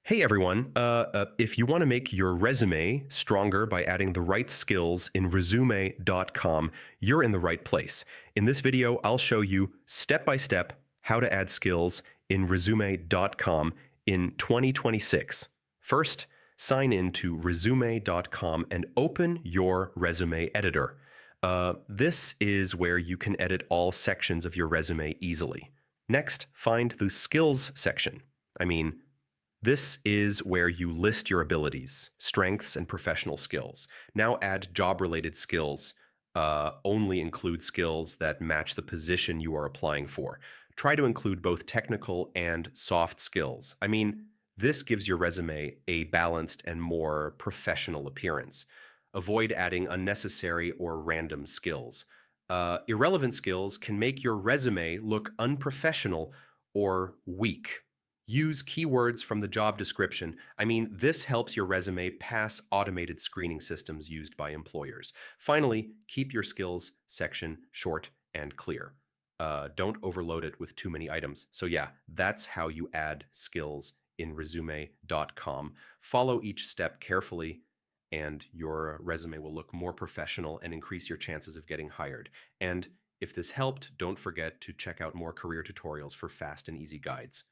Hey everyone, if you want to make your resume stronger by adding the right skills in resume.com, you're in the right place. In this video, I'll show you step by step how to add skills in resume.com in 2026. First, sign in to resume.com and open your resume editor. This is where you can edit all sections of your resume easily. Next, find the skills section. This is where you list your abilities, strengths, and professional skills. Now add job-related skills. Only include skills that match the position you are applying for. Try to include both technical and soft skills. This gives your resume a balanced and more professional appearance. Avoid adding unnecessary or random skills. Irrelevant skills can make your resume look unprofessional or weak. Use keywords from the job description. This helps your resume pass automated screening systems used by employers. Finally, keep your skills section short and clear. Don't overload it with too many items. So yeah, that's how you add skills in resume.com. Follow each step carefully, and your resume will look more professional and increase your chances of getting hired. And if this helped, don't forget to check out more career tutorials for fast and easy guides.